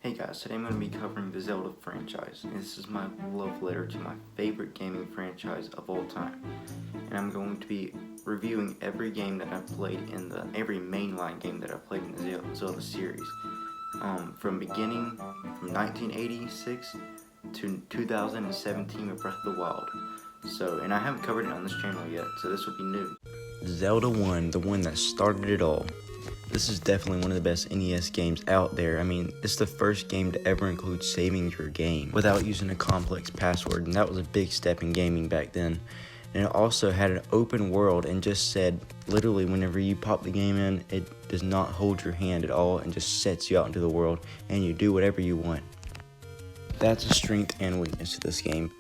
Hey guys, today I'm going to be covering the Zelda franchise, and this is my love letter to my favorite gaming franchise of all time. And I'm going to be reviewing every game that I've played every mainline game that I've played in the Zelda series. From 1986 to 2017 with Breath of the Wild. And I haven't covered it on this channel yet, so this will be new. Zelda 1, the one that started it all. This is definitely one of the best NES games out there. I mean, it's the first game to ever include saving your game without using a complex password, and that was a big step in gaming back then. And it also had an open world and just said, literally, whenever you pop the game in, it does not hold your hand at all and just sets you out into the world, and you do whatever you want. That's a strength and weakness to this game.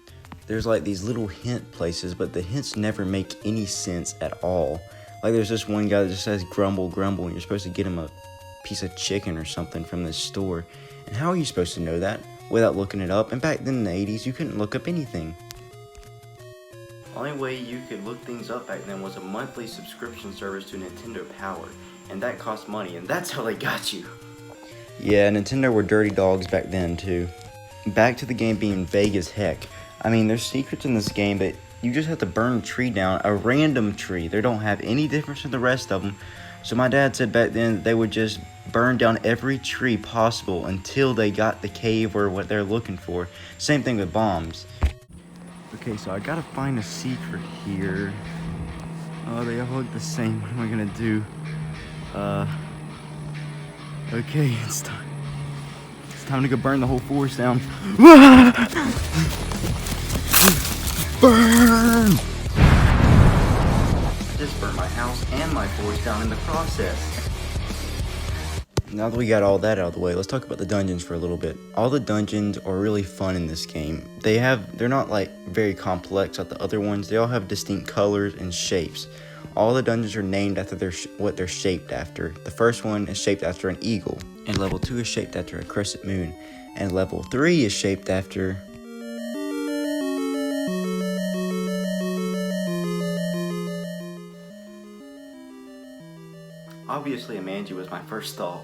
There's like these little hint places, but the hints never make any sense at all. Like there's this one guy that just says grumble, grumble, and you're supposed to get him a piece of chicken or something from this store. And how are you supposed to know that without looking it up? And back then in the 80s, you couldn't look up anything. The only way you could look things up back then was a monthly subscription service to Nintendo Power. And that cost money, and that's how they got you. Yeah, Nintendo were dirty dogs back then too. Back to the game being vague as heck. I mean, there's secrets in this game that you just have to burn a tree down, a random tree. They don't have any difference from the rest of them. So my dad said back then that they would just burn down every tree possible until they got the cave or what they're looking for. Same thing with bombs. Okay, so I gotta find a secret here. Oh, they all look the same. What am I gonna do? Okay, it's time. It's time to go burn the whole forest down. Burn! I just burned my house and my forest down in the process. Now that we got all that out of the way, let's talk about the dungeons for a little bit. All the dungeons are really fun in this game. They're not like very complex like the other ones. They all have distinct colors and shapes. All the dungeons are named after what they're shaped after. The first one is shaped after an eagle, and level 2 is shaped after a crescent moon, and level 3 is shaped after obviously, a Manji was my first thought.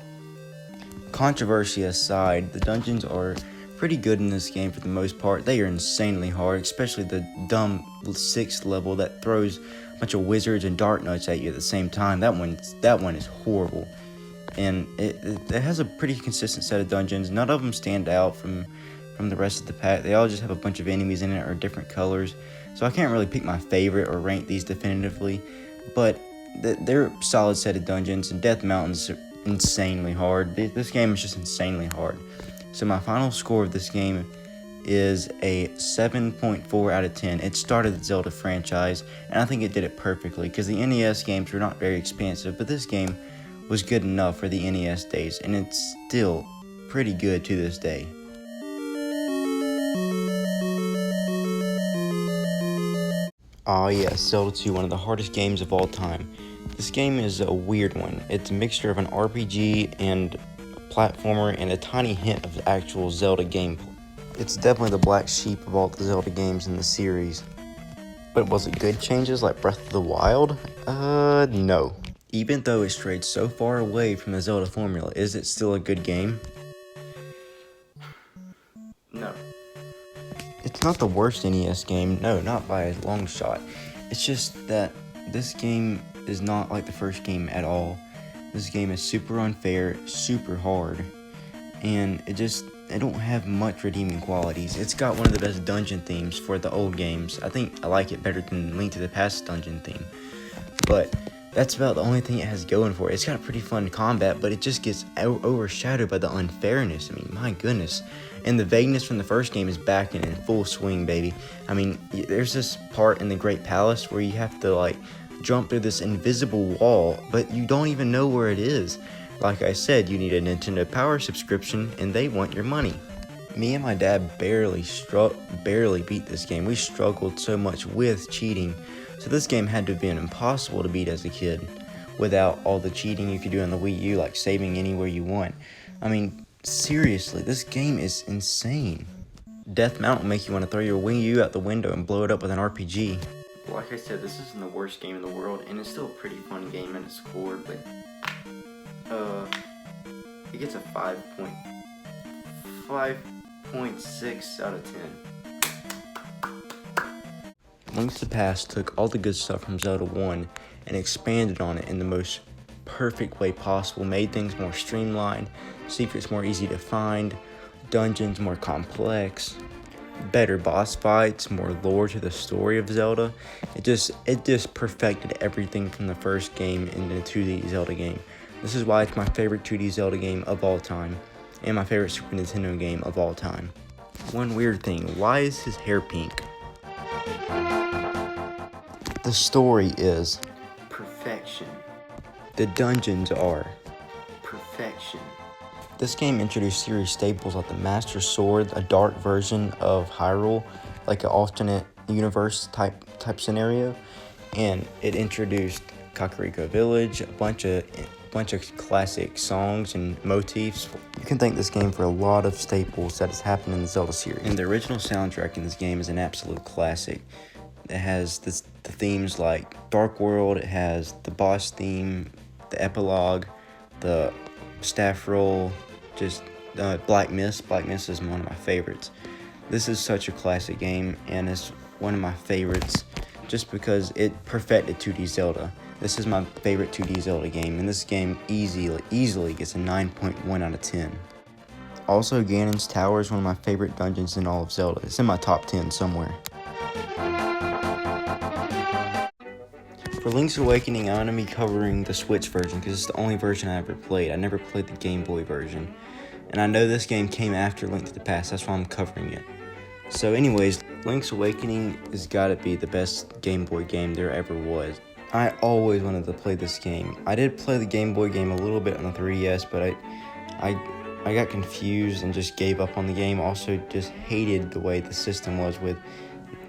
Controversy aside, the dungeons are pretty good in this game for the most part. They are insanely hard, especially the dumb 6th level that throws a bunch of wizards and dart nuts at you at the same time. That one is horrible. And it has a pretty consistent set of dungeons. None of them stand out from the rest of the pack. They all just have a bunch of enemies in it or different colors. So I can't really pick my favorite or rank these definitively. But they're a solid set of dungeons, and Death Mountain's insanely hard. This game is just insanely hard. So my final score of this game is a 7.4 out of 10. It started the Zelda franchise, and I think it did it perfectly, because the NES games were not very expansive, but this game was good enough for the NES days, and it's still pretty good to this day. Oh yes, Zelda 2, one of the hardest games of all time. This game is a weird one. It's a mixture of an RPG and a platformer and a tiny hint of actual Zelda gameplay. It's definitely the black sheep of all the Zelda games in the series. But was it good changes like Breath of the Wild? No. Even though it strayed so far away from the Zelda formula, is it still a good game? No. It's not the worst NES game, no, not by a long shot. It's just that this game is not like the first game at all. This game is super unfair, super hard, and it don't have much redeeming qualities. It's got one of the best dungeon themes for the old games. I think I like it better than Link to the Past dungeon theme, but that's about the only thing it has going for it. It's got a pretty fun combat, but it just gets overshadowed by the unfairness. I mean, my goodness. And the vagueness from the first game is back in full swing, baby. I mean, there's this part in the Great Palace where you have to, like, jump through this invisible wall, but you don't even know where it is. Like I said, you need a Nintendo Power subscription, and they want your money. Me and my dad barely beat this game. We struggled so much with cheating. So this game had to have been impossible to beat as a kid without all the cheating you could do on the Wii U, like saving anywhere you want. I mean, seriously, this game is insane. Death Mountain will make you want to throw your Wii U out the window and blow it up with an RPG. Like I said, this isn't the worst game in the world, and it's still a pretty fun game and it's scored, but it gets a 5.5 5.6 out of 10. Link's to the Past took all the good stuff from Zelda 1 and expanded on it in the most perfect way possible, made things more streamlined, secrets more easy to find, dungeons more complex, better boss fights, more lore to the story of Zelda. It just perfected everything from the first game in the 2D Zelda game. This is why it's my favorite 2D Zelda game of all time, and my favorite Super Nintendo game of all time. One weird thing, why is his hair pink? The story is perfection. The dungeons are perfection. This game introduced series staples like the Master Sword, a dark version of Hyrule, like an alternate universe type scenario, and it introduced Kakariko Village, a bunch of classic songs and motifs. You can thank this game for a lot of staples that has happened in the Zelda series. And the original soundtrack in this game is an absolute classic. It has the themes like Dark World, it has the boss theme, the epilogue, the staff roll, just Black Mist. Black Mist is one of my favorites. This is such a classic game, and it's one of my favorites just because it perfected 2D Zelda. This is my favorite 2D Zelda game, and this game easily gets a 9.1 out of 10. Also, Ganon's Tower is one of my favorite dungeons in all of Zelda. It's in my top 10 somewhere. For Link's Awakening, I'm going to be covering the Switch version because it's the only version I ever played. I never played the Game Boy version. And I know this game came after Link to the Past, that's why I'm covering it. So anyways, Link's Awakening has got to be the best Game Boy game there ever was. I always wanted to play this game. I did play the Game Boy game a little bit on the 3DS, but I got confused and just gave up on the game. Also just hated the way the system was with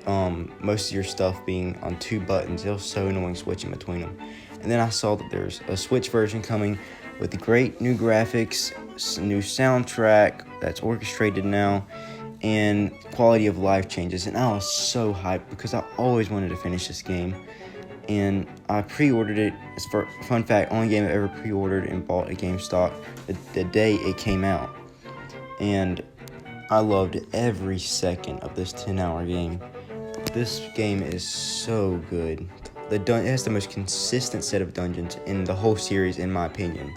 most of your stuff being on 2 buttons. It was so annoying switching between them. And then I saw that there's a Switch version coming with great new graphics, new soundtrack that's orchestrated now, and quality of life changes. And I was so hyped because I always wanted to finish this game. And I pre-ordered it. As for fun fact, only game I ever pre-ordered and bought at GameStop the day it came out. And I loved every second of this 10-hour game. This game is so good. It has the most consistent set of dungeons in the whole series, in my opinion.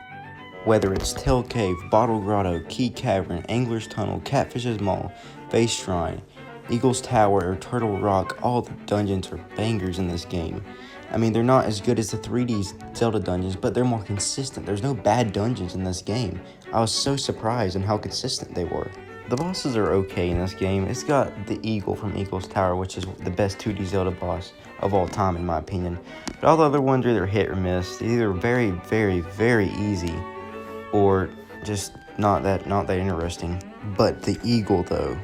Whether it's Tail Cave, Bottle Grotto, Key Cavern, Angler's Tunnel, Catfish's Maw, Face Shrine, Eagle's Tower, or Turtle Rock, all the dungeons are bangers in this game. I mean, they're not as good as the 3D Zelda dungeons, but they're more consistent. There's no bad dungeons in this game. I was so surprised in how consistent they were. The bosses are okay in this game. It's got the Eagle from Eagle's Tower, which is the best 2D Zelda boss of all time, in my opinion. But all the other ones are either hit or miss. They're either very, very, very easy, or just not that interesting. But the Eagle, though.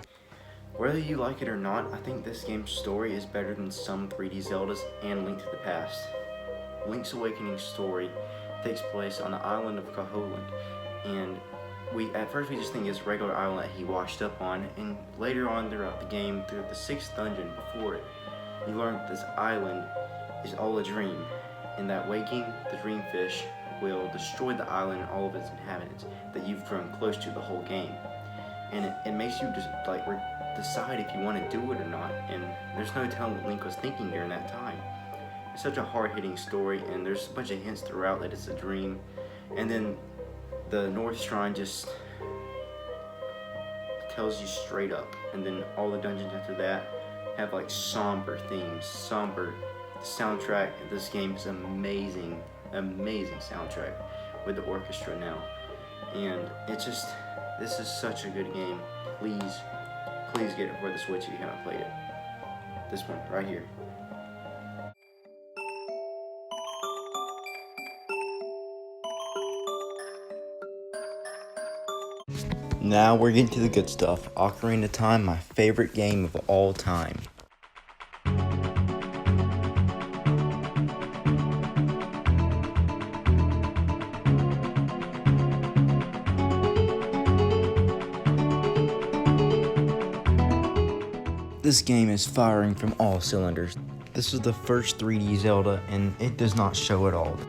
Whether you like it or not, I think this game's story is better than some 3D Zeldas and Link to the Past. Link's Awakening story takes place on the island of Koholint, and at first we just think it's a regular island that he washed up on, and later on throughout the game, through the 6th dungeon before it, you learn that this island is all a dream, and that waking the dreamfish will destroy the island and all of its inhabitants that you've grown close to the whole game. And it makes you just decide if you want to do it or not, and there's no telling what Link was thinking during that time. It's such a hard-hitting story, and there's a bunch of hints throughout that it's a dream. And then the North Shrine just tells you straight up, and then all the dungeons after that have like somber themes, somber. The soundtrack of this game is amazing soundtrack with the orchestra now, and this is such a good game. Please get it for the Switch if you haven't played it. This one right here. Now we're getting to the good stuff. Ocarina of Time, my favorite game of all time. This game is firing from all cylinders. This is the first 3D Zelda, and it does not show at all.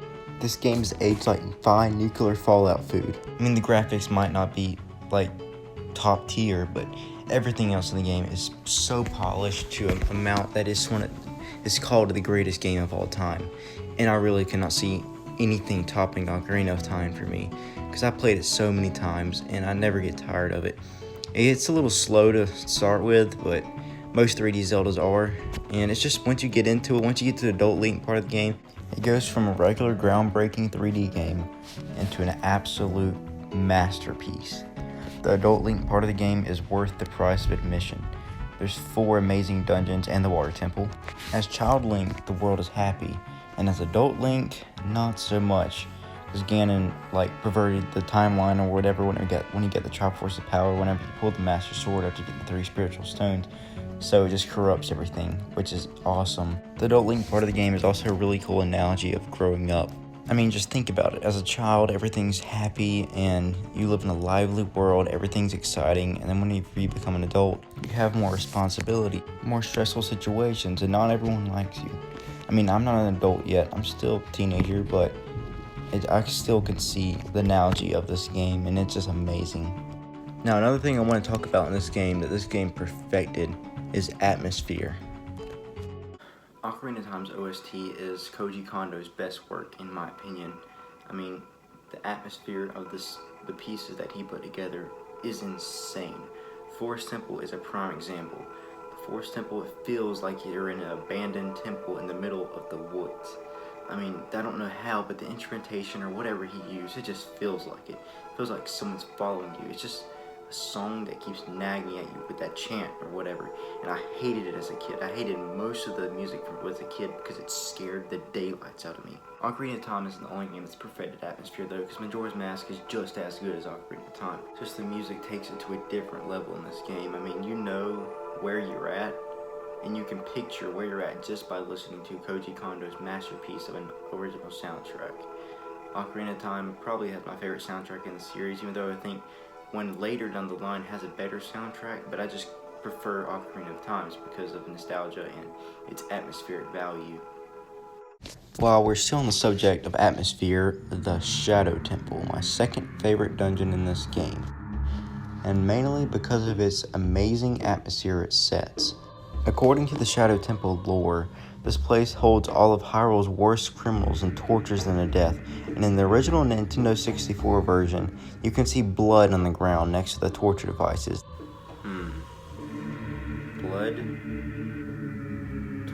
This game is aged like fine nuclear fallout food. I mean, the graphics might not be like top tier, but everything else in the game is so polished to an amount that it's called the greatest game of all time. And I really cannot see anything topping Ocarina of Time for me, because I played it so many times and I never get tired of it. It's a little slow to start with, but most 3D Zeldas are, and it's just once you get into it, once you get to the adult Link part of the game, it goes from a regular groundbreaking 3D game into an absolute masterpiece. The adult Link part of the game is worth the price of admission. There's 4 amazing dungeons and the water temple. As Child Link, the world is happy, and as adult Link, not so much. Because Ganon perverted the timeline or whatever when you get the Triforce of Power, whenever you pull the Master Sword after getting the 3 spiritual stones. So it just corrupts everything, which is awesome. The adult Link part of the game is also a really cool analogy of growing up. I mean, just think about it. As a child, everything's happy and you live in a lively world, everything's exciting, and then when you become an adult, you have more responsibility, more stressful situations, and not everyone likes you. I mean, I'm not an adult yet, I'm still a teenager, but I still can see the analogy of this game, and it's just amazing. Now, another thing I want to talk about in this game that this game perfected is atmosphere. Ocarina of Time's OST is Koji Kondo's best work, in my opinion. I mean, the atmosphere of the pieces that he put together is insane. Forest Temple is a prime example. The Forest Temple, it feels like you're in an abandoned temple in the middle of the woods. I mean, I don't know how, but the instrumentation or whatever he used, it just feels like it. It feels like someone's following you. It's just a song that keeps nagging at you with that chant or whatever. And I hated it as a kid. I hated most of the music as a kid because it scared the daylights out of me. Ocarina of Time isn't the only game that's perfected atmosphere though, because Majora's Mask is just as good as Ocarina of Time. Just the music takes it to a different level in this game. I mean, you know where you're at, and you can picture where you're at just by listening to Koji Kondo's masterpiece of an original soundtrack. Ocarina of Time probably has my favorite soundtrack in the series, even though I think one later down the line has a better soundtrack, but I just prefer Ocarina of Time because of nostalgia and its atmospheric value. While we're still on the subject of atmosphere, the Shadow Temple, my second favorite dungeon in this game, and mainly because of its amazing atmosphere it sets. According to the Shadow Temple lore, this place holds all of Hyrule's worst criminals and tortures them to death, and in the original Nintendo 64 version, you can see blood on the ground next to the torture devices. Blood,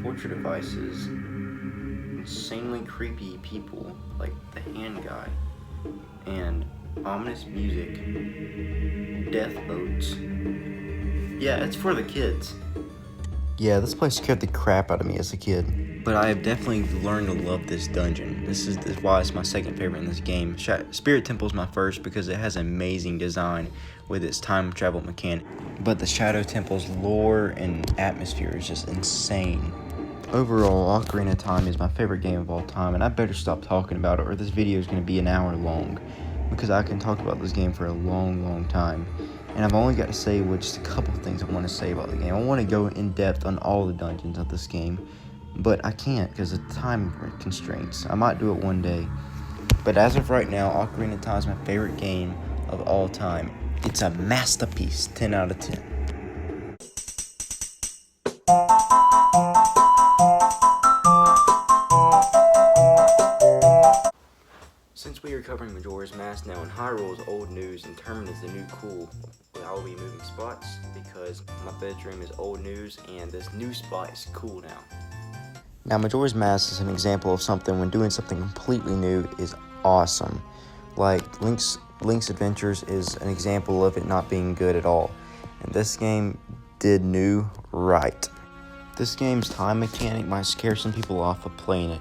torture devices, insanely creepy people like the hand guy, and ominous music, death boats. Yeah, it's for the kids. Yeah, this place scared the crap out of me as a kid. But I have definitely learned to love this dungeon. This is why it's my second favorite in this game. Spirit Temple is my first because it has amazing design with its time travel mechanic. But the Shadow Temple's lore and atmosphere is just insane. Overall, Ocarina of Time is my favorite game of all time, and I better stop talking about it or this video is going to be an hour long, because I can talk about this game for a long time. And I've only got to say just a couple things I want to say about the game. I want to go in depth on all the dungeons of this game, but I can't because of time constraints. I might do it one day. But as of right now, Ocarina of Time is my favorite game of all time. It's a masterpiece, 10 out of 10. Since we are covering Majora's Mask now, and Hyrule is old news and Termin is the new cool, I will be moving spots because my bedroom is old news and this new spot is cool now. Now, Majora's Mask is an example of something when doing something completely new is awesome. Like Link's Adventures is an example of it not being good at all. And this game did new right. This game's time mechanic might scare some people off of playing it.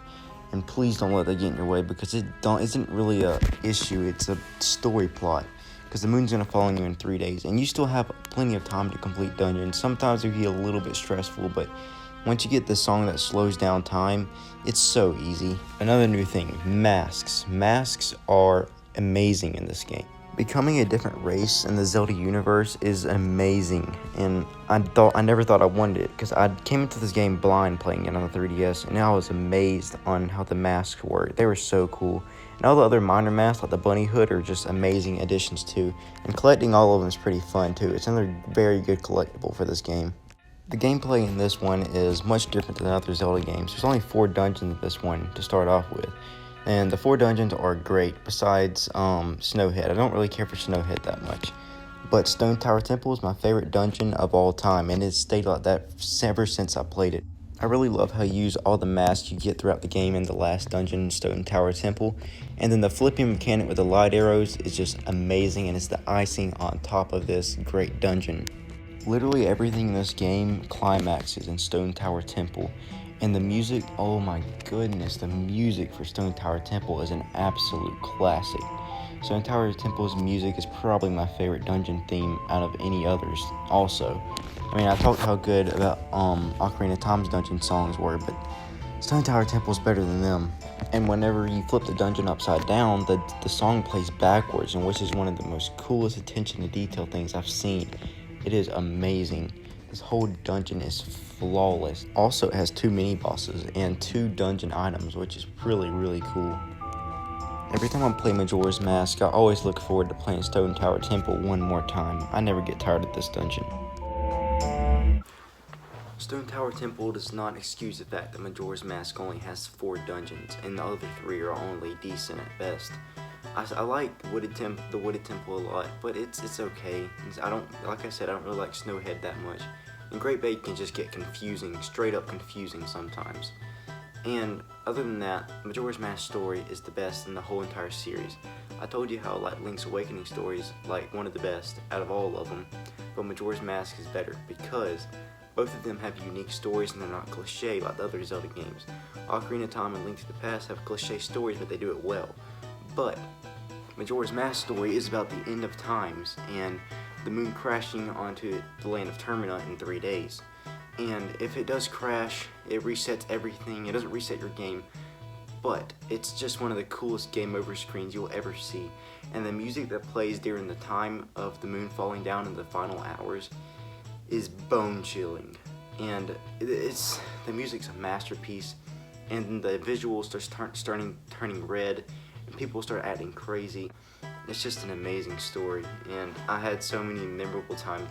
And please don't let that get in your way because it isn't really a issue, it's a story plot. Because the moon's going to fall on you in 3 days, and you still have plenty of time to complete dungeons. Sometimes it can get a little bit stressful, but once you get the song that slows down time, it's so easy. Another new thing, masks. Masks are amazing in this game. Becoming a different race in the Zelda universe is amazing, and I never thought I wanted it, because I came into this game blind playing it on the 3DS, and I was amazed on how the masks work. They were so cool, And all the other minor masks, like the bunny hood, are just amazing additions too. And collecting all of them is pretty fun too. It's another very good collectible for this game. The gameplay in this one is much different than other Zelda games. There's only 4 dungeons in this one to start off with. And the 4 dungeons are great, besides Snowhead. I don't really care for Snowhead that much. But Stone Tower Temple is my favorite dungeon of all time, and it's stayed like that ever since I played it. I really love how you use all the masks you get throughout the game in the last dungeon, Stone Tower Temple. And then the flipping mechanic with the light arrows is just amazing, and it's the icing on top of this great dungeon. Literally everything in this game climaxes in Stone Tower Temple. And the music, oh my goodness, the music for Stone Tower Temple is an absolute classic. Stone Tower Temple's music is probably my favorite dungeon theme out of any others also. I mean, I talked how good about Ocarina of Time's dungeon songs were, but Stone Tower Temple's better than them. And whenever you flip the dungeon upside down, the song plays backwards, and which is one of the most coolest attention to detail things I've seen. It is amazing. This whole dungeon is flawless. Also, it has 2 mini bosses and 2 dungeon items, which is really, really cool. Every time I play Majora's Mask, I always look forward to playing Stone Tower Temple one more time. I never get tired of this dungeon. Stone Tower Temple does not excuse the fact that Majora's Mask only has 4 dungeons, and the other 3 are only decent at best. I like the Wooded Temple a lot, but it's okay. Like I said, I don't really like Snowhead that much. And Great Bay can just get confusing, straight up confusing sometimes. And other than that, Majora's Mask story is the best in the whole entire series. I told you how like Link's Awakening story is like one of the best out of all of them, but Majora's Mask is better because both of them have unique stories and they're not cliche like the other Zelda games. Ocarina of Time and Link to the Past have cliche stories, but they do it well. But Majora's Mask story is about the end of times and the moon crashing onto the land of Termina in 3 days. And if it does crash, it resets everything. It doesn't reset your game, but it's just one of the coolest game over screens you'll ever see. And the music that plays during the time of the moon falling down in the final hours is bone chilling. And the music's a masterpiece. And the visuals start turning red, and people start acting crazy. It's just an amazing story, and I had so many memorable times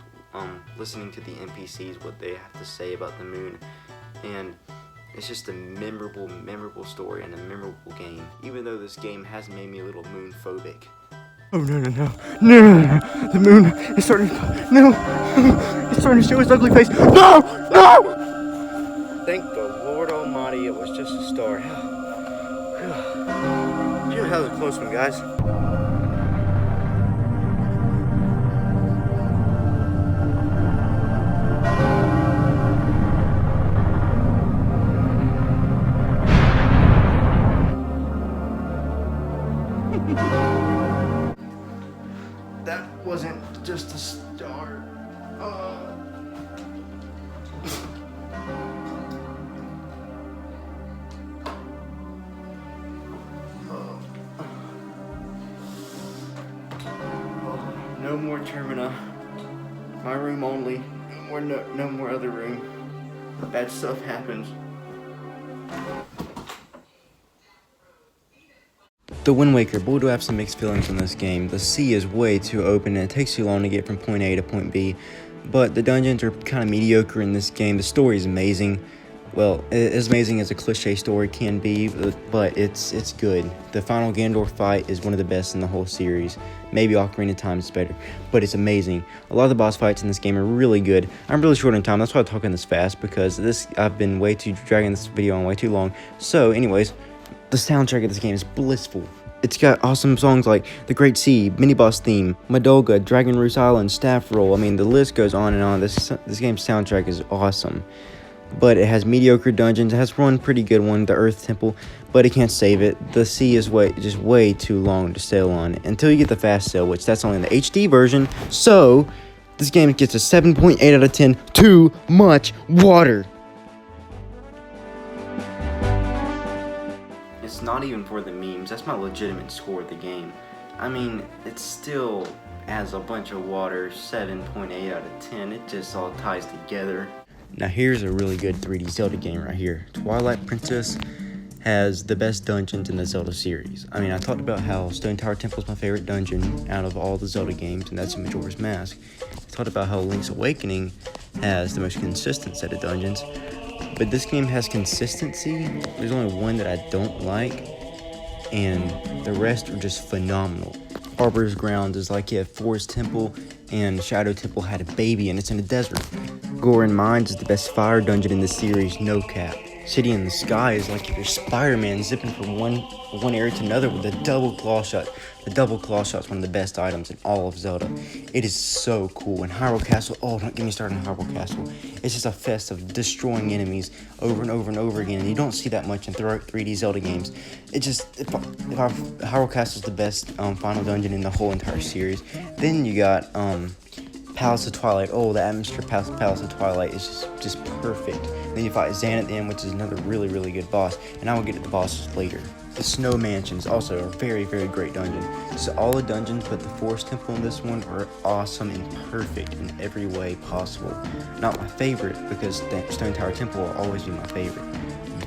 listening to the NPCs, what they have to say about the moon, and it's just a memorable story and a memorable game, even though this game has made me a little moon phobic. Oh no, the moon is starting, it's starting to show its ugly face. No! Thank the Lord Almighty it was just a star. Phew, that was a close one, guys. That wasn't just a star. No more Termina. My room only. No more other room. Bad stuff happens. The Wind Waker, boy do I have some mixed feelings on this game. The sea is way too open and it takes too long to get from point A to point B. But the dungeons are kind of mediocre in this game. The story is amazing. Well, as amazing as a cliche story can be, but it's good. The final Ganondorf fight is one of the best in the whole series. Maybe Ocarina of Time is better, but it's amazing. A lot of the boss fights in this game are really good. I'm really short on time, that's why I'm talking this fast, because I've been dragging this video on way too long. So anyways, the soundtrack of this game is blissful. It's got awesome songs like The Great Sea, Mini-Boss Theme, Madolga, Dragon Roost Island, Staff Roll. I mean, the list goes on and on. This game's soundtrack is awesome. But it has mediocre dungeons. It has one pretty good one, the Earth Temple, but it can't save it. The sea is just way too long to sail on until you get the fast sail, which that's only in the HD version. So, this game gets a 7.8 out of 10. Too much water. It's not even for the memes. That's my legitimate score of the game. I mean, it still has a bunch of water. 7.8 out of 10. It just all ties together. Now here's a really good 3D Zelda game right here. Twilight Princess. has the best dungeons in the Zelda series. I mean, I talked about how Stone Tower Temple is my favorite dungeon out of all the Zelda games, and that's in Majora's Mask. I talked about how Link's Awakening has the most consistent set of dungeons, but this game has consistency. There's only one that I don't like, and the rest are just phenomenal. Harbor's Grounds is like you have Forest Temple and Shadow Temple had a baby and it's in a desert. Goron Mines is the best fire dungeon in the series, no cap. City in the Sky is like if you're Spider-Man zipping from one area to another with a double claw shot. The double claw shot is one of the best items in all of Zelda. It is so cool. And Hyrule Castle, oh, don't get me started on Hyrule Castle. It's just a fest of destroying enemies over and over and over again. And you don't see that much in 3D Zelda games. It just, Hyrule Castle is the best final dungeon in the whole entire series. Then you got Palace of Twilight. Oh, the atmosphere Palace of Twilight is just perfect. Then you fight Zan at the end, which is another really, really good boss. And I will get to the bosses later. The Snow Mansion is also a very, very great dungeon. So all the dungeons but the Forest Temple in this one are awesome and perfect in every way possible. Not my favorite, because the Stone Tower Temple will always be my favorite.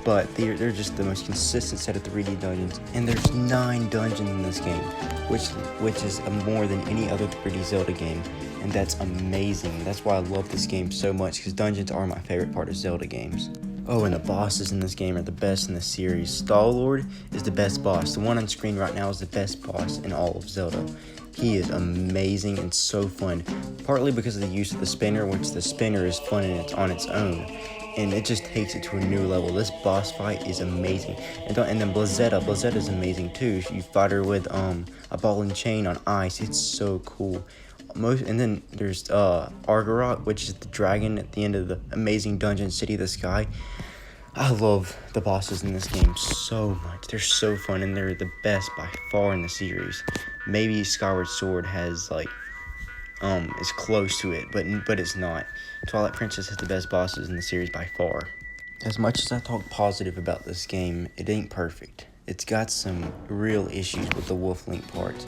But they're just the most consistent set of 3D dungeons. And there's 9 dungeons in this game, which is more than any other 3D Zelda game. And that's amazing. That's why I love this game so much, because dungeons are my favorite part of Zelda games. Oh, and the bosses in this game are the best in the series. Star-Lord is the best boss. The one on screen right now is the best boss in all of Zelda. He is amazing and so fun, partly because of the use of the spinner, which the spinner is fun on its own. And it just takes it to a new level. This boss fight is amazing. And then Blizzetta is amazing too. You fight her with a ball and chain on ice. It's so cool. And then there's Argorok, which is the dragon at the end of the amazing dungeon City of the Sky. I love the bosses in this game so much. They're so fun, and they're the best by far in the series. Maybe Skyward Sword has is close to it, but it's not. Twilight Princess has the best bosses in the series by far. As much as I talk positive about this game, it ain't perfect. It's got some real issues with the Wolf Link parts.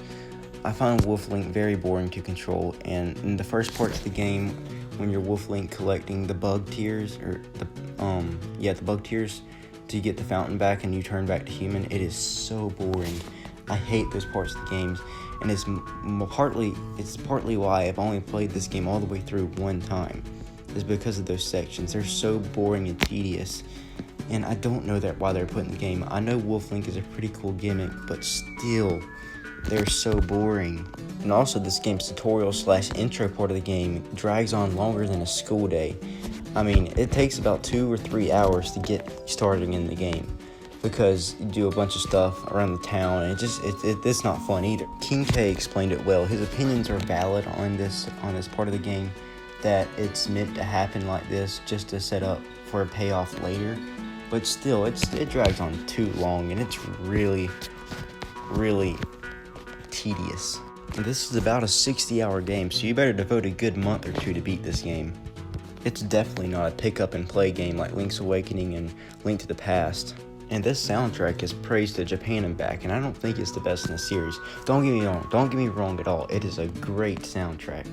I find Wolf Link very boring to control, and in the first parts of the game, when you're Wolf Link collecting the bug tears, the bug tears, to get the fountain back and you turn back to human, it is so boring. I hate those parts of the games, and it's partly why I've only played this game all the way through one time, is because of those sections. They're so boring and tedious, and I don't know why they're put in the game. I know Wolf Link is a pretty cool gimmick, but still, they're so boring. And also, this game's tutorial/intro part of the game drags on longer than a school day. I mean, it takes about 2 or 3 hours to get started in the game, because you do a bunch of stuff around the town, and it's not fun either. King K explained it well. His opinions are valid on this part of the game, that it's meant to happen like this just to set up for a payoff later. But still, it drags on too long, and it's really, really tedious. And this is about a 60-hour game, so you better devote a good month or 2 to beat this game. It's definitely not a pick up and play game like Link's Awakening and Link to the Past. And this soundtrack is praised to Japan and back, and I don't think it's the best in the series. Don't get me wrong at all. It is a great soundtrack,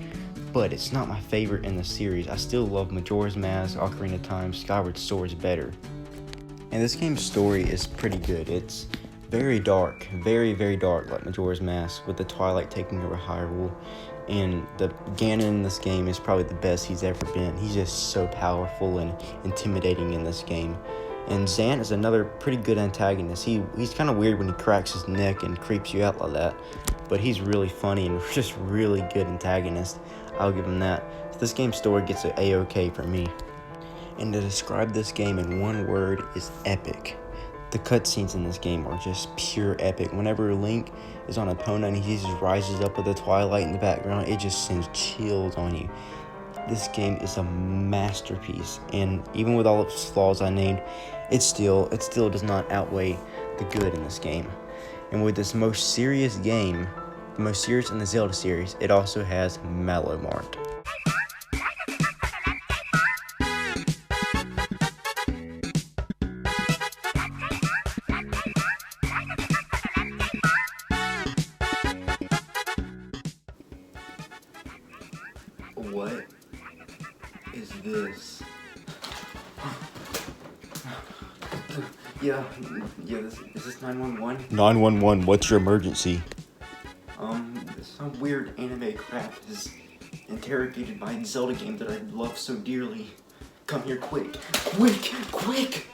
but it's not my favorite in the series. I still love Majora's Mask, Ocarina of Time, Skyward Sword's better. And this game's story is pretty good. It's very dark, very, very dark, like Majora's Mask, with the Twilight taking over Hyrule. And the Ganon in this game is probably the best he's ever been. He's just so powerful and intimidating in this game. And Zan is another pretty good antagonist. He's kind of weird when he cracks his neck and creeps you out like that, but he's really funny and just really good antagonist. I'll give him that. So this game's story gets an A-OK for me. And to describe this game in one word is epic. The cutscenes in this game are just pure epic. Whenever Link is on an opponent and he just rises up with the twilight in the background, it just sends chills on you. This game is a masterpiece, and even with all its flaws I named, it still does not outweigh the good in this game. And with this most serious game, the most serious in the Zelda series, it also has Malo Mart. What is this? Yeah, is this 911? 911, what's your emergency? Some weird anime crap is interrogated my Zelda game that I love so dearly. Come here quick. Quick!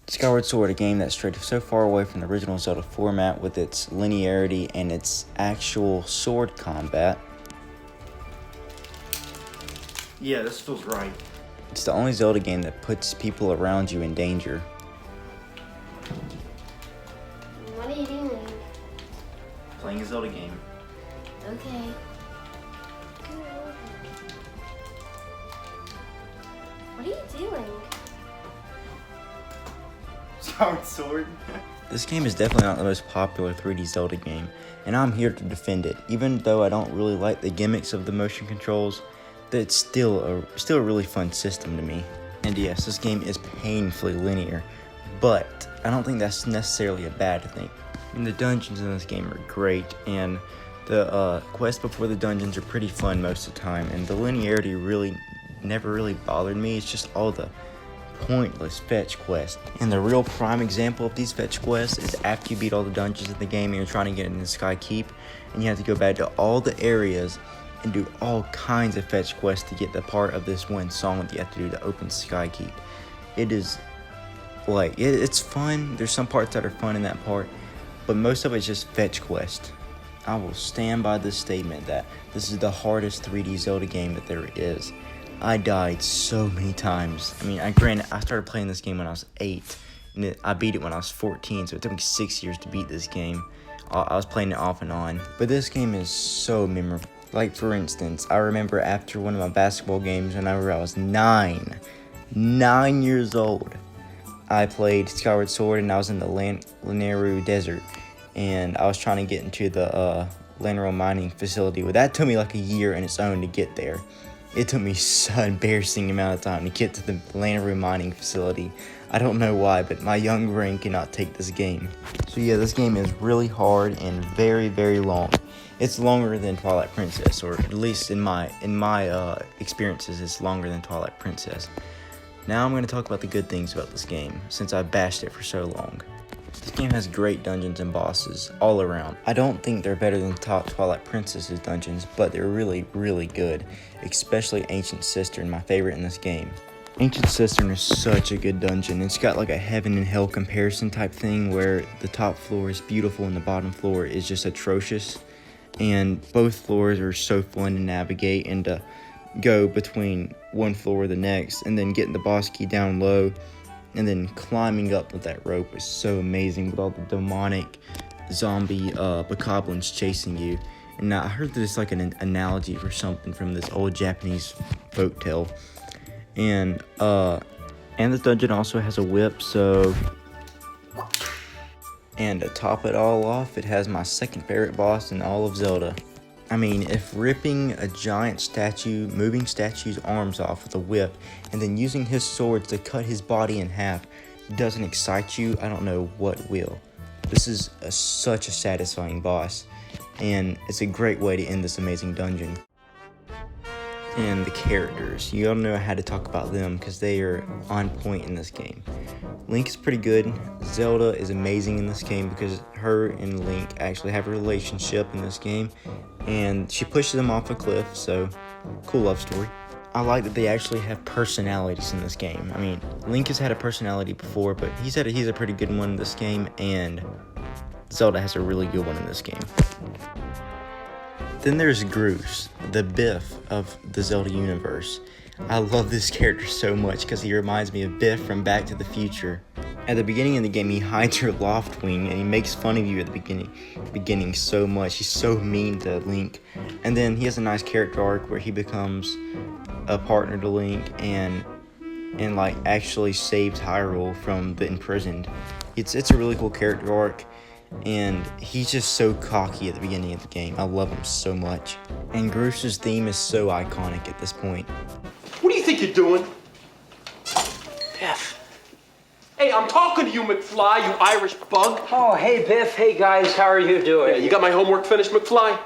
Skyward Sword, a game that strayed so far away from the original Zelda format with its linearity and its actual sword combat. Yeah, this feels right. It's the only Zelda game that puts people around you in danger. What are you doing? Playing a Zelda game. Okay. What are you doing? Skyward Sword. This game is definitely not the most popular 3D Zelda game, and I'm here to defend it. Even though I don't really like the gimmicks of the motion controls, it's still a really fun system to me. And yes, this game is painfully linear, but I don't think that's necessarily a bad thing. I mean, the dungeons in this game are great, and the quests before the dungeons are pretty fun most of the time, and the linearity never really bothered me. It's just all the pointless fetch quests. And the real prime example of these fetch quests is after you beat all the dungeons in the game and you're trying to get into Sky Keep, and you have to go back to all the areas and do all kinds of fetch quests to get the part of this one song that you have to do to open Sky Keep. It is like, it's fun. There's some parts that are fun in that part, but most of it's just fetch quest. I will stand by this statement that this is the hardest 3D Zelda game that there is. I died so many times. I mean, I started playing this game when I was 8, and I beat it when I was 14, so it took me 6 years to beat this game. I was playing it off and on, but this game is so memorable. Like, for instance, I remember after one of my basketball games whenever I was 9 years old, I played Skyward Sword, and I was in the Lorule Desert, and I was trying to get into the Lorule mining facility. Well, that took me like a year in its own to get there. It took me such an embarrassing amount of time to get to the Lorule mining facility. I don't know why, but my young brain cannot take this game. So yeah, this game is really hard and very, very long. It's longer than Twilight Princess, or at least in my experiences, it's longer than Twilight Princess. Now I'm going to talk about the good things about this game, since I bashed it for so long. This game has great dungeons and bosses all around. I don't think they're better than Twilight Princess's dungeons, but they're really, really good, especially Ancient Cistern, my favorite in this game. Ancient Cistern is such a good dungeon. It's got like a heaven and hell comparison type thing where the top floor is beautiful and the bottom floor is just atrocious. And both floors are so fun to navigate and to go between one floor or the next, and then getting the boss key down low and then climbing up with that rope is so amazing with all the demonic zombie bokoblins chasing you. And I heard this like an analogy for something from this old Japanese folktale. And this dungeon also has a whip, so... And to top it all off, it has my second favorite boss in all of Zelda. I mean, if ripping a giant statue, moving statue's arms off with a whip, and then using his swords to cut his body in half doesn't excite you, I don't know what will. This is such a satisfying boss, and it's a great way to end this amazing dungeon. And the characters, you all know how to talk about them because they are on point in this game. Link is pretty good. Zelda is amazing in this game because her and Link actually have a relationship in this game, and she pushes him off a cliff, so cool love story. I like that they actually have personalities in this game. I mean, Link has had a personality before, but he's a pretty good one in this game, and Zelda has a really good one in this game. Then there's Groose, the Biff of the Zelda universe. I love this character so much because he reminds me of Biff from Back to the Future. At the beginning of the game, he hides your loft wing and he makes fun of you at the beginning so much. He's so mean to Link. And then he has a nice character arc where he becomes a partner to Link and like actually saves Hyrule from the imprisoned. It's a really cool character arc. And he's just so cocky at the beginning of the game. I love him so much. And Grooses' theme is so iconic at this point. What do you think you're doing? Biff. Hey, I'm talking to you, McFly, you Irish bug. Oh, hey, Biff. Hey, guys. How are you doing? Yeah, you got my homework finished, McFly?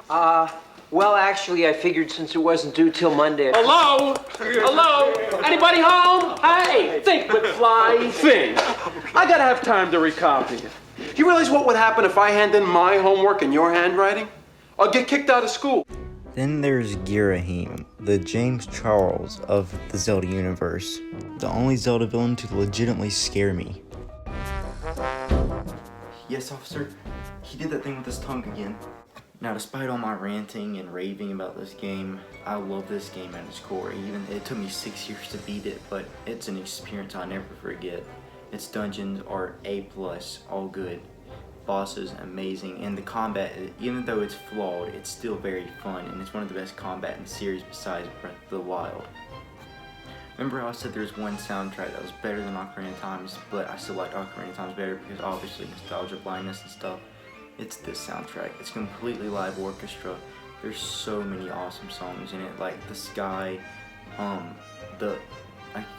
Well, actually, I figured since it wasn't due till Monday. Hello? Hello? Anybody home? Hey, think, McFly, think. I gotta have time to recopy it. You realize what would happen if I hand in my homework in your handwriting? I'll get kicked out of school. Then there's Girahim, the James Charles of the Zelda universe. The only Zelda villain to legitimately scare me. Yes, officer. He did that thing with his tongue again. Now, despite all my ranting and raving about this game, I love this game at its core. Even it took me 6 years to beat it, but it's an experience I'll never forget. Its dungeons are A+, all good. Bosses amazing, and the combat, even though it's flawed, it's still very fun, and it's one of the best combat in the series besides Breath of the Wild. Remember how I said there's one soundtrack that was better than Ocarina of Time, but I still liked Ocarina of Time better because obviously nostalgia blindness and stuff. It's this soundtrack. It's completely live orchestra. There's so many awesome songs in it, like the Sky,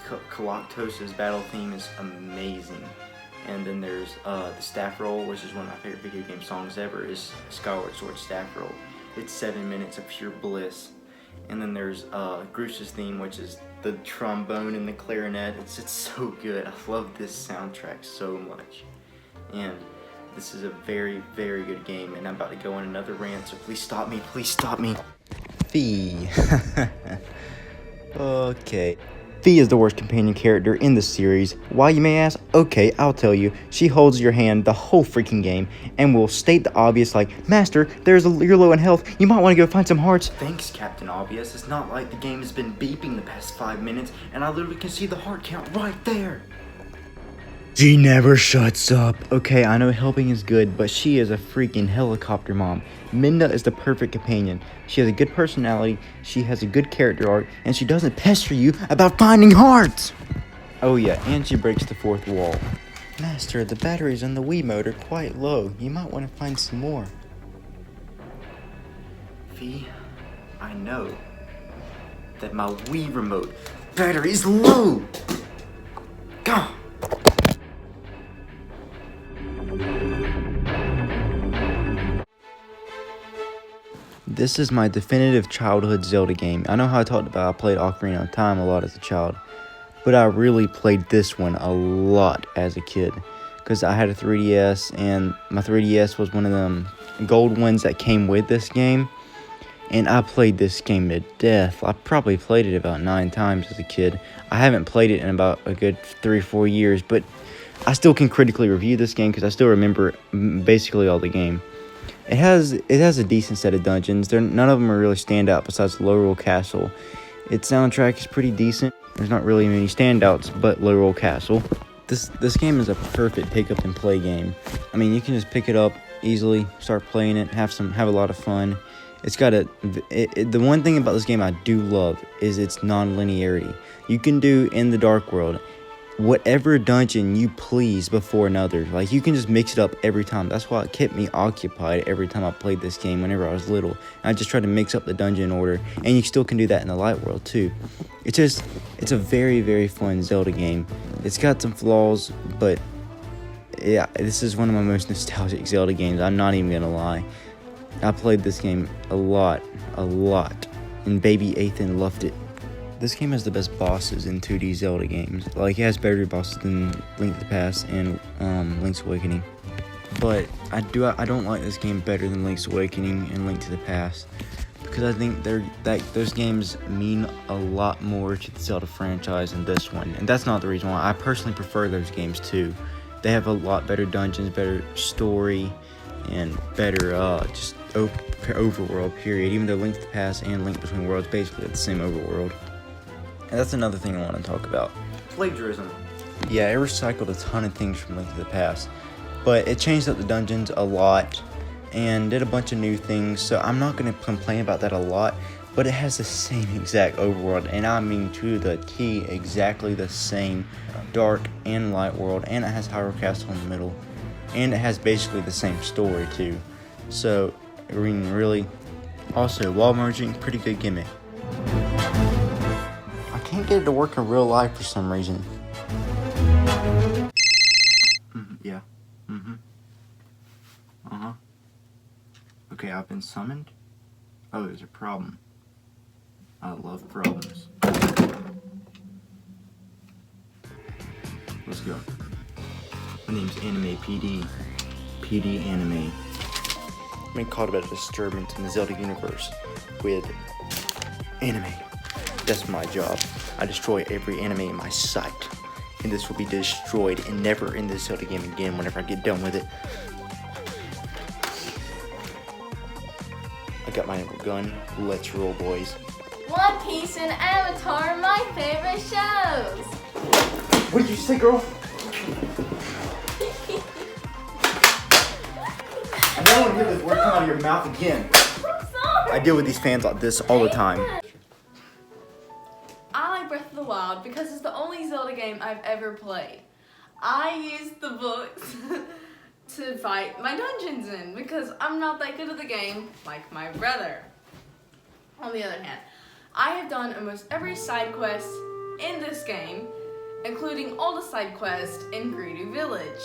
Clutchathan's battle theme is amazing. And then there's the Staff Roll, which is one of my favorite video game songs ever, is Skyward Sword Staff Roll. It's 7 minutes of pure bliss. And then there's Grooses' theme, which is the trombone and the clarinet. It's so good. I love this soundtrack so much. And this is a very, very good game, and I'm about to go on another rant, so please stop me, please stop me. Fee. Okay. Fee is the worst companion character in the series. Why, you may ask? Okay, I'll tell you. She holds your hand the whole freaking game and will state the obvious like, Master, you're low in health. You might want to go find some hearts. Thanks, Captain Obvious. It's not like the game has been beeping the past 5 minutes and I literally can see the heart count right there. She never shuts up. Okay, I know helping is good, but she is a freaking helicopter mom. Midna is the perfect companion. She has a good personality, she has a good character arc, and she doesn't pester you about finding hearts! Oh yeah, and she breaks the fourth wall. Master, the batteries on the Wii mode are quite low. You might want to find some more. Fee, I know that my Wii remote battery's low! God! This is my definitive childhood Zelda game. I know how I talked about I played Ocarina of Time a lot as a child, but I really played this one a lot as a kid because I had a 3DS and my 3DS was one of them gold ones that came with this game, and I played this game to death. I probably played it about 9 times as a kid. I haven't played it in about a good 3 or 4 years, but I still can critically review this game because I still remember basically all the game. It has a decent set of dungeons. None of them are really stand out besides Lorule Castle. Its soundtrack is pretty decent. There's not really many standouts but Lorule Castle. This game is a perfect pick up and play game. I mean, you can just pick it up easily, start playing it, have a lot of fun. It's got the one thing about this game I do love is its non-linearity. You can do in the Dark World whatever dungeon you please before another. Like, you can just mix it up every time. That's why it kept me occupied every time I played this game whenever I was little. I just tried to mix up the dungeon order, and you still can do that in the Light World too. It's a very, very fun Zelda game. It's got some flaws, but yeah, this is one of my most nostalgic Zelda games. I'm not even gonna lie. I played this game a lot, and baby Ethan loved it. This game has the best bosses in 2D Zelda games. Like, it has better bosses than Link to the Past and Link's Awakening. But I don't like this game better than Link's Awakening and Link to the Past, because I think those games mean a lot more to the Zelda franchise than this one. And that's not the reason why. I personally prefer those games too. They have a lot better dungeons, better story, and better just overworld period. Even though Link to the Past and Link Between Worlds basically have the same overworld. And that's another thing I want to talk about. Plagiarism. Yeah, it recycled a ton of things from Link to the Past, but it changed up the dungeons a lot and did a bunch of new things, so I'm not going to complain about that a lot, but it has the same exact overworld, and I mean to the T, exactly the same dark and light world, and it has Hyrule Castle in the middle, and it has basically the same story too. So, I mean, really, also, wall merging, pretty good gimmick. I can't get it to work in real life for some reason. Yeah. Uh-huh. Okay, I've been summoned. Oh, there's a problem. I love problems. Let's go. My name's Anime PD. PD Anime. I've been caught about a disturbance in the Zelda universe with anime. That's my job. I destroy every anime in my sight. And this will be destroyed and never in this Zelda game again whenever I get done with it. I got my gun. Let's roll, boys. One Piece and Avatar are my favorite shows. What did you say, girl? I don't want to hear this word come out of your mouth again. I'm sorry. I deal with these fans like this all the time. I like Breath of the Wild because it's the only Zelda game I've ever played. I use the books to fight my dungeons in because I'm not that good at the game like my brother. On the other hand, I have done almost every side quest in this game, including all the side quests in Gurudo Village.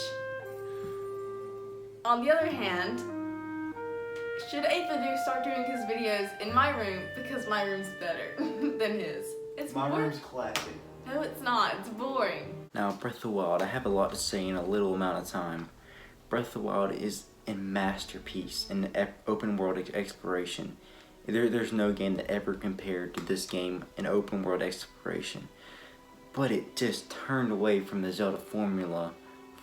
On the other hand, should ALttP start doing his videos in my room because my room's better than his. It's boring. classic. No, it's not. It's boring. Now, Breath of the Wild, I have a lot to say in a little amount of time. Breath of the Wild is a masterpiece in open world exploration. There's no game that ever compared to this game in open world exploration. But it just turned away from the Zelda formula,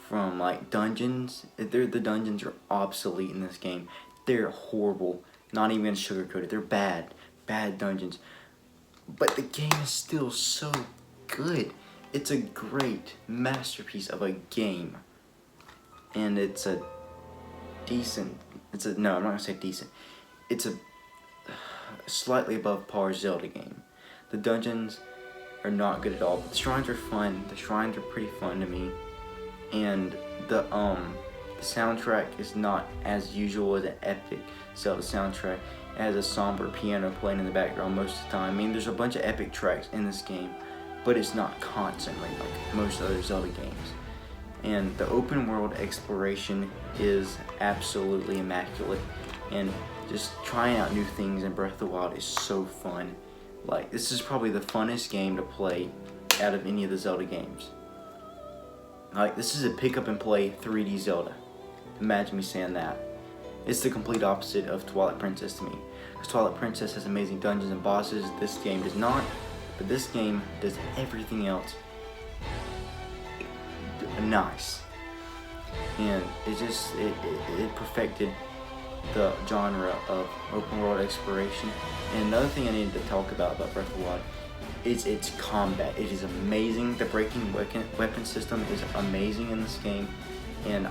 from like dungeons. The dungeons are obsolete in this game. They're horrible, not even sugarcoated. They're bad dungeons. But the game is still so good. It's a great masterpiece of a game. And it's a decent, no, I'm not gonna say decent. It's a slightly above par Zelda game. The dungeons are not good at all, but the shrines are fun. The shrines are pretty fun to me. And the soundtrack is not as usual as an epic Zelda soundtrack. It has a somber piano playing in the background most of the time. I mean, there's a bunch of epic tracks in this game, but it's not constantly like most other Zelda games. And the open world exploration is absolutely immaculate. And just trying out new things in Breath of the Wild is so fun. Like, this is probably the funnest game to play out of any of the Zelda games. Like, this is a pick up and play 3D Zelda. Imagine me saying that. It's the complete opposite of Twilight Princess to me. Because Twilight Princess has amazing dungeons and bosses. This game does not. But this game does everything else nice. And it perfected the genre of open world exploration. And another thing I needed to talk about Breath of the Wild is its combat. It is amazing. The breaking weapon system is amazing in this game, and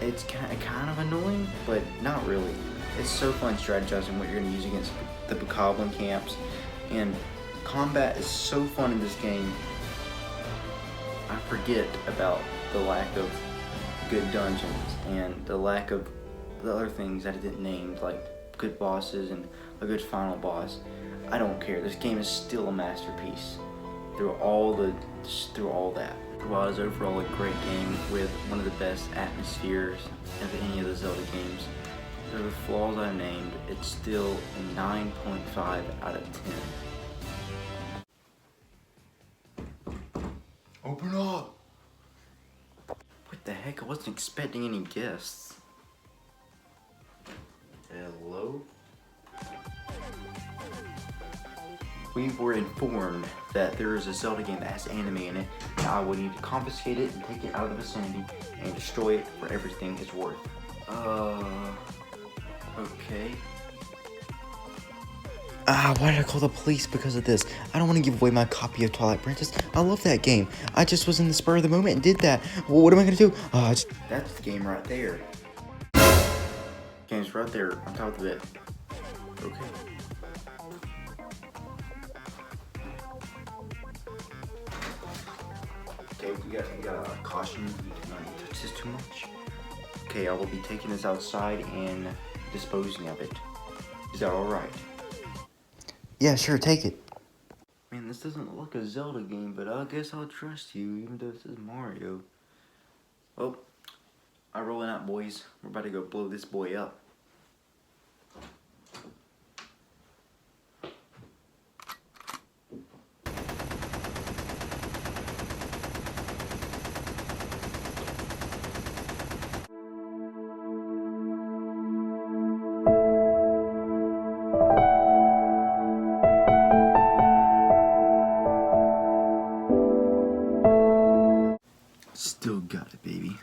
it's kind of annoying, but not really. It's so fun strategizing what you're going to use against the Bokoblin camps, and combat is so fun in this game. I forget about the lack of good dungeons and the lack of the other things that I didn't name, like good bosses and a good final boss. I don't care. This game is still a masterpiece through all that. While it's overall a great game with one of the best atmospheres of any of the Zelda games, there are the flaws I named. It's still a 9.5 out of 10. Open up! What the heck? I wasn't expecting any guests. Hello? We were informed that there is a Zelda game that has anime in it, and I would need to confiscate it and take it out of the vicinity and destroy it for everything it's worth. Okay. Why did I call the police because of this? I don't want to give away my copy of Twilight Princess. I love that game. I just was in the spur of the moment and did that. Well, what am I going to do? That's the game right there. Game's right there on top of the bed. Okay. Okay, we got a caution. You cannot touch this too much. Okay, I will be taking this outside and disposing of it. Is that alright? Yeah, sure, take it. Man, this doesn't look like a Zelda game, but I guess I'll trust you, even though this is Mario. Well, I'm rolling out, boys. We're about to go blow this boy up. Still got it, baby.